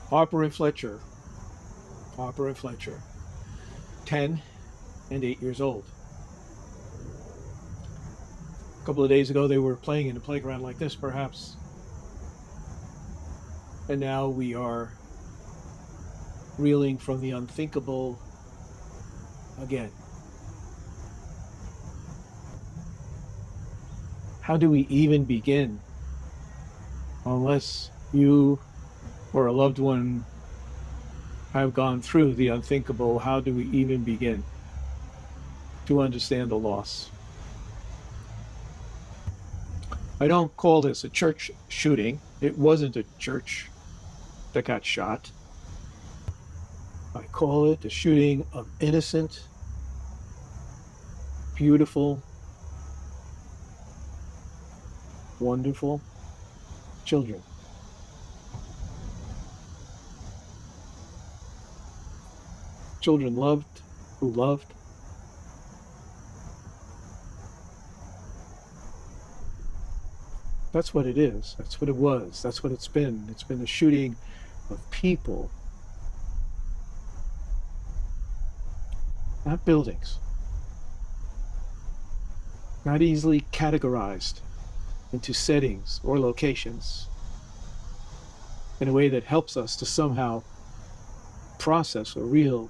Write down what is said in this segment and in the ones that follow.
Harper and Fletcher. Harper and Fletcher. 10 and 8 years old. A couple of days ago, they were playing in a playground like this, perhaps. And now we are reeling from the unthinkable again. How do we even begin? Unless you or a loved one have gone through the unthinkable, how do we even begin to understand the loss? I don't call this a church shooting. It wasn't a church that got shot. I call it the shooting of innocent, beautiful, wonderful children. Children loved, who loved. That's what it is. That's what it was. That's what it's been. It's been a shooting of people, not buildings, not easily categorized into settings or locations in a way that helps us to somehow process or reel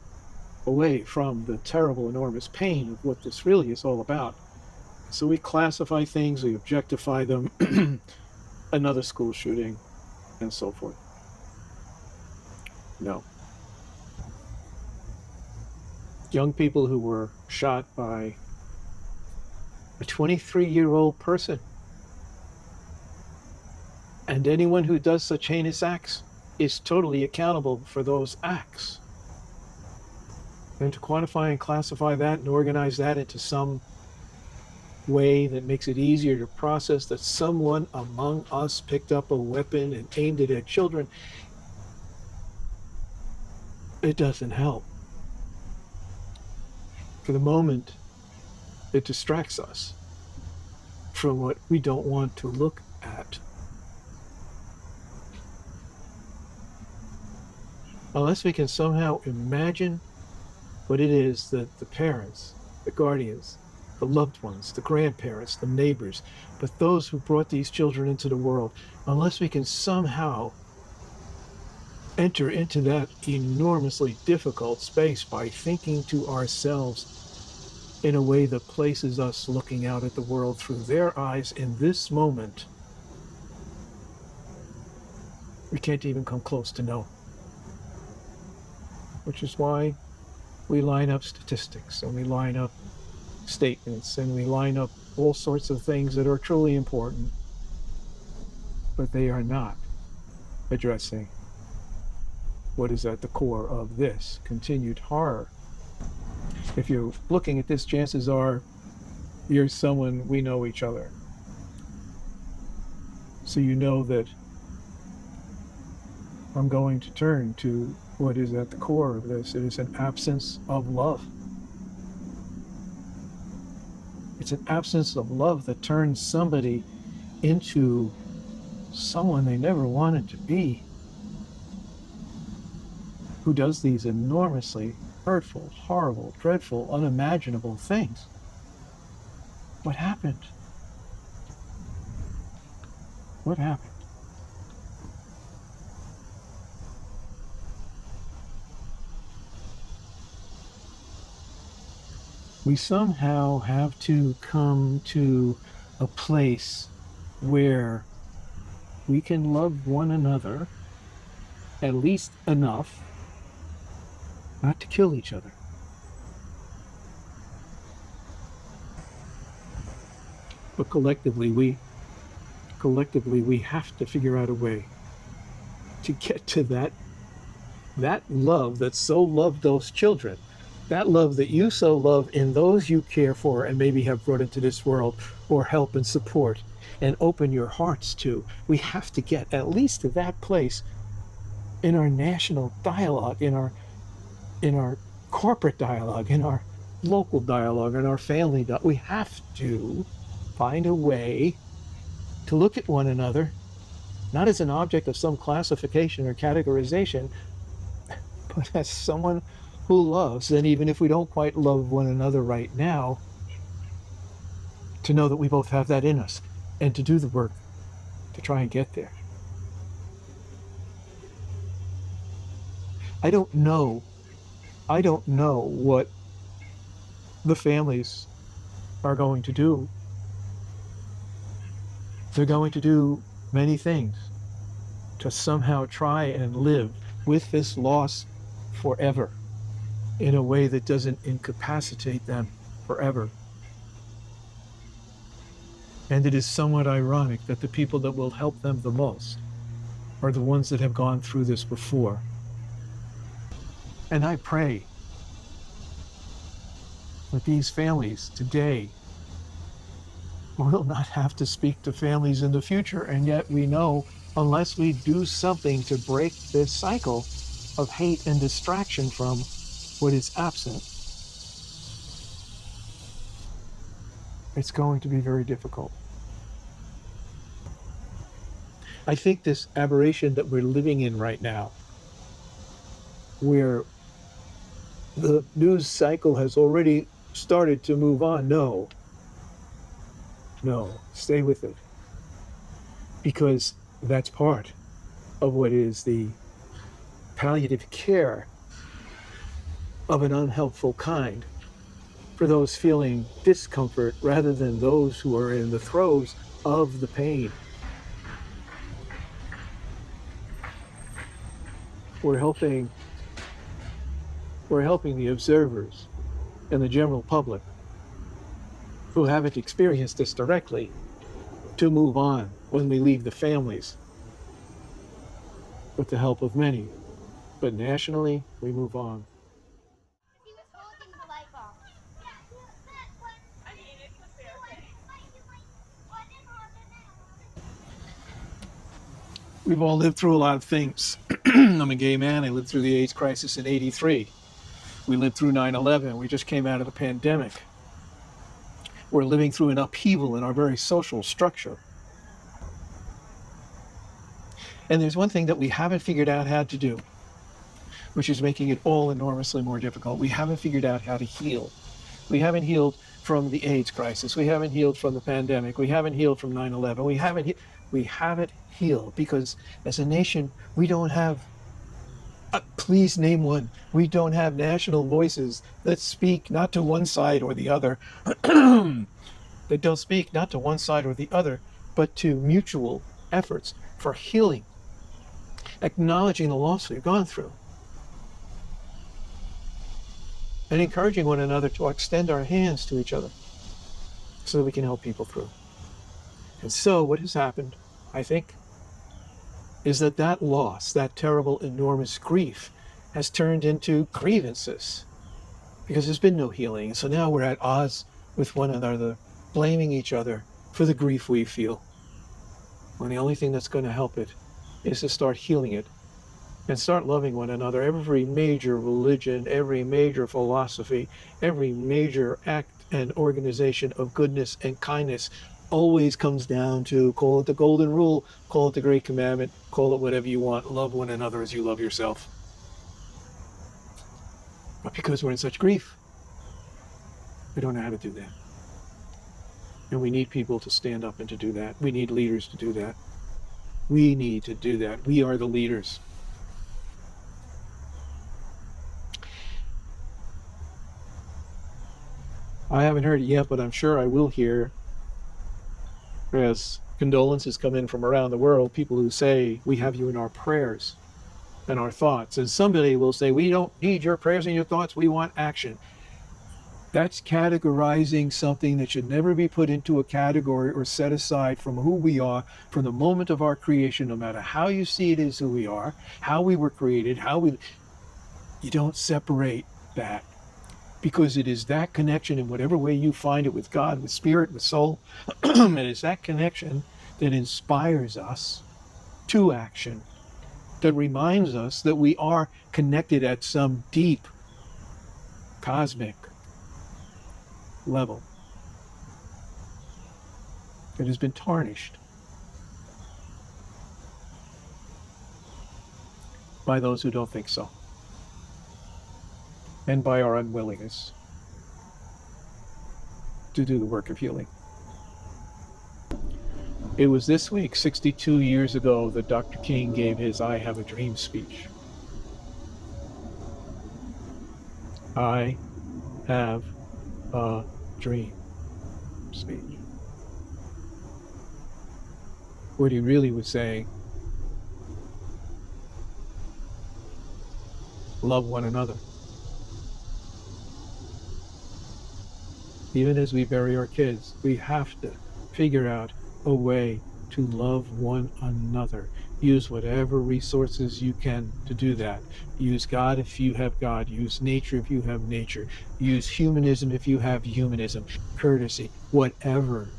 away from the terrible, enormous pain of what this really is all about. So we classify things, we objectify them, another school shooting, and so forth. No. Young people who were shot by a 23-year-old person. And anyone who does such heinous acts is totally accountable for those acts. And to quantify and classify that and organize that into some way that makes it easier to process that someone among us picked up a weapon and aimed it at children, it doesn't help. For the moment, it distracts us from what we don't want to look at. Unless we can somehow imagine what it is that the parents, the guardians, the loved ones, the grandparents, the neighbors, but those who brought these children into the world, unless we can somehow enter into that enormously difficult space by thinking to ourselves in a way that places us looking out at the world through their eyes in this moment, we can't even come close to know. Which is why we line up statistics and we line up statements and we line up all sorts of things that are truly important, but they are not addressing what is at the core of this continued horror. If you're looking at this, chances are you're someone, we know each other. So you know that I'm going to turn to what is at the core of this. It is an absence of love. It's an absence of love that turns somebody into someone they never wanted to be, who does these enormously hurtful, horrible, dreadful, unimaginable things. What happened? What happened? We somehow have to come to a place where we can love one another at least enough not to kill each other. But collectively we have to figure out a way to get to that love that so loved those children, that love that you so love in those you care for and maybe have brought into this world or help and support and open your hearts to. We have to get at least to that place in our national dialogue, in our corporate dialogue, in our local dialogue, in our family dialogue. We have to find a way to look at one another not as an object of some classification or categorization, but as someone who loves. And even if we don't quite love one another right now, to know that we both have that in us and to do the work to try and get there. I don't know. I don't know what the families are going to do. They're going to do many things to somehow try and live with this loss forever in a way that doesn't incapacitate them forever. And it is somewhat ironic that the people that will help them the most are the ones that have gone through this before. And I pray that these families today will not have to speak to families in the future. And yet we know, unless we do something to break this cycle of hate and distraction from what is absent, it's going to be very difficult. I think this aberration that we're living in right now, where the news cycle has already started to move on, no, stay with it. Because that's part of what is the palliative care of an unhelpful kind for those feeling discomfort rather than those who are in the throes of the pain. We're helping the observers and the general public who haven't experienced this directly to move on when we leave the families with the help of many. But nationally, we move on. We've all lived through a lot of things. I'm a gay man. I lived through the AIDS crisis in '83. We lived through 9/11. We just came out of the pandemic. We're living through an upheaval in our very social structure. And there's one thing that we haven't figured out how to do, which is making it all enormously more difficult. We haven't figured out how to heal. We haven't healed from the AIDS crisis. We haven't healed from the pandemic. We haven't healed from 9/11. We haven't healed because as a nation, we don't have, please name one. We don't have national voices that speak not to one side or the other. That don't speak not to one side or the other, but to mutual efforts for healing, acknowledging the loss we've gone through, and encouraging one another to extend our hands to each other so that we can help people through. And so what has happened, I think, is that loss, that terrible, enormous grief, has turned into grievances because there's been no healing. So now we're at odds with one another, blaming each other for the grief we feel, when the only thing that's going to help it is to start healing it and start loving one another. Every major religion, every major philosophy, every major act and organization of goodness and kindness always comes down to, call it the golden rule, call it the great commandment, call it whatever you want, love one another as you love yourself. But because we're in such grief, we don't know how to do that. And we need people to stand up and to do that. We need leaders to do that. We need to do that. We are the leaders. I haven't heard it yet, but I'm sure I will hear, as condolences come in from around the world, people who say, we have you in our prayers and our thoughts. And somebody will say, we don't need your prayers and your thoughts, we want action. That's categorizing something that should never be put into a category or set aside from who we are from the moment of our creation, no matter how you see it is who we are, how we were created, you don't separate that. Because it is that connection in whatever way you find it with God, with spirit, with soul, and it's that connection that inspires us to action, that reminds us that we are connected at some deep cosmic level that has been tarnished. by those who don't think so, and by our unwillingness to do the work of healing. It was this week, 62 years ago, that Dr. King gave his I Have a Dream speech. I have a dream speech. What he really was saying, love one another. Even as we bury our kids, we have to figure out a way to love one another. Use whatever resources you can to do that. Use God if you have God. Use nature if you have nature. Use humanism if you have humanism. Courtesy, whatever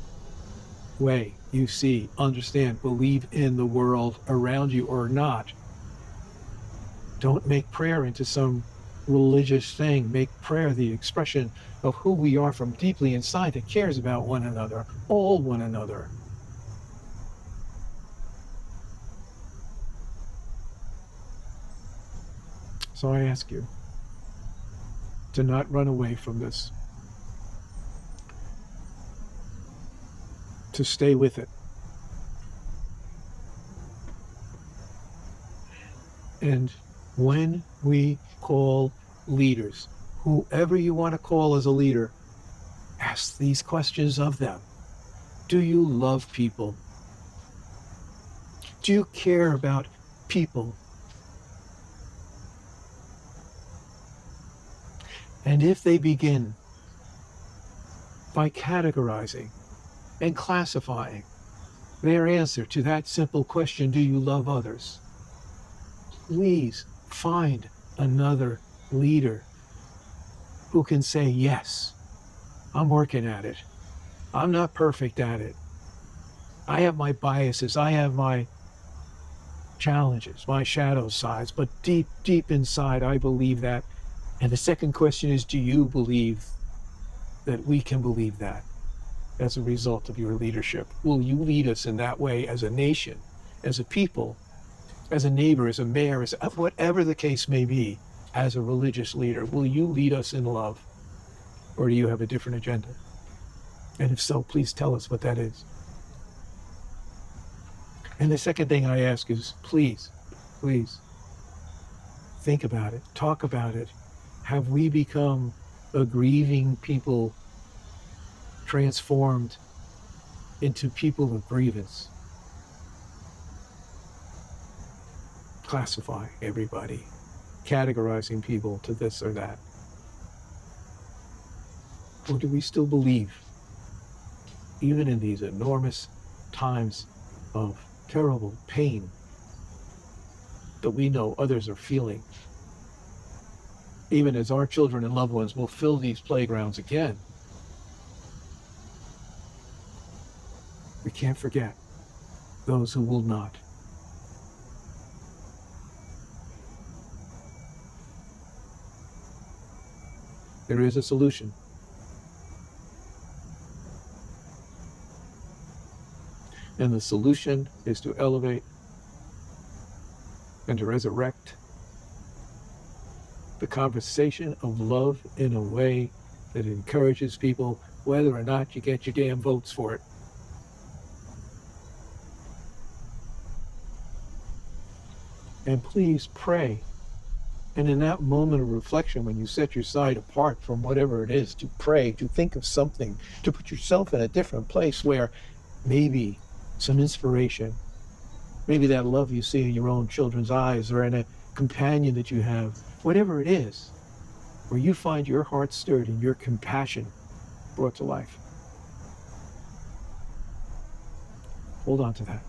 way you see, understand, believe in the world around you or not. Don't make prayer into some religious thing. Make prayer the expression of who we are from deeply inside that cares about one another, all one another. So I ask you to not run away from this, to stay with it. And when we call leaders, whoever you want to call as a leader, ask these questions of them. Do you love people? Do you care about people? And if they begin by categorizing and classifying their answer to that simple question, do you love others? Please find another leader who can say, yes, I'm working at it. I'm not perfect at it. I have my biases. I have my challenges, my shadow sides, but deep, deep inside, I believe that. And the second question is, do you believe that we can believe that as a result of your leadership? Will you lead us in that way as a nation, as a people, as a neighbor, as a mayor, as whatever the case may be, as a religious leader? Will you lead us in love? Or do you have a different agenda? And if so, please tell us what that is. And the second thing I ask is, please, please, think about it, talk about it. Have we become a grieving people transformed into people of grievance? Classify everybody, categorizing people to this or that. Or do we still believe, even in these enormous times of terrible pain that we know others are feeling, even as our children and loved ones will fill these playgrounds again, we can't forget those who will not. There is a solution. And the solution is to elevate and to resurrect the conversation of love in a way that encourages people, whether or not you get your damn votes for it. And please pray. And in that moment of reflection, when you set your side apart from whatever it is, to pray, to think of something, to put yourself in a different place where maybe some inspiration, maybe that love you see in your own children's eyes or in a companion that you have, whatever it is, where you find your heart stirred and your compassion brought to life. Hold on to that.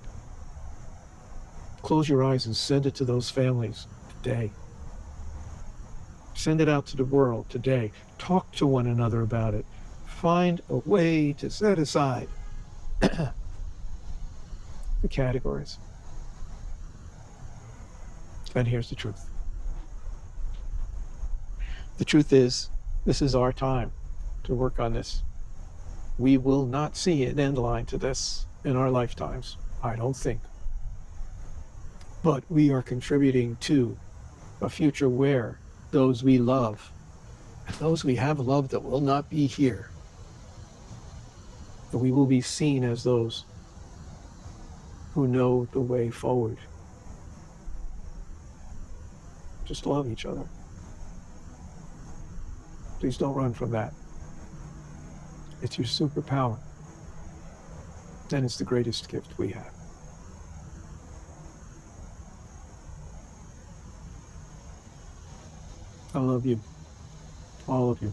Close your eyes and send it to those families today. Send it out to the world today. Talk to one another about it. Find a way to set aside the categories. And here's the truth. The truth is, this is our time to work on this. We will not see an end line to this in our lifetimes, I don't think. But we are contributing to a future where those we love and those we have loved that will not be here, that we will be seen as those who know the way forward. Just love each other. Please don't run from that. It's your superpower. And it's the greatest gift we have. I love you. All of you.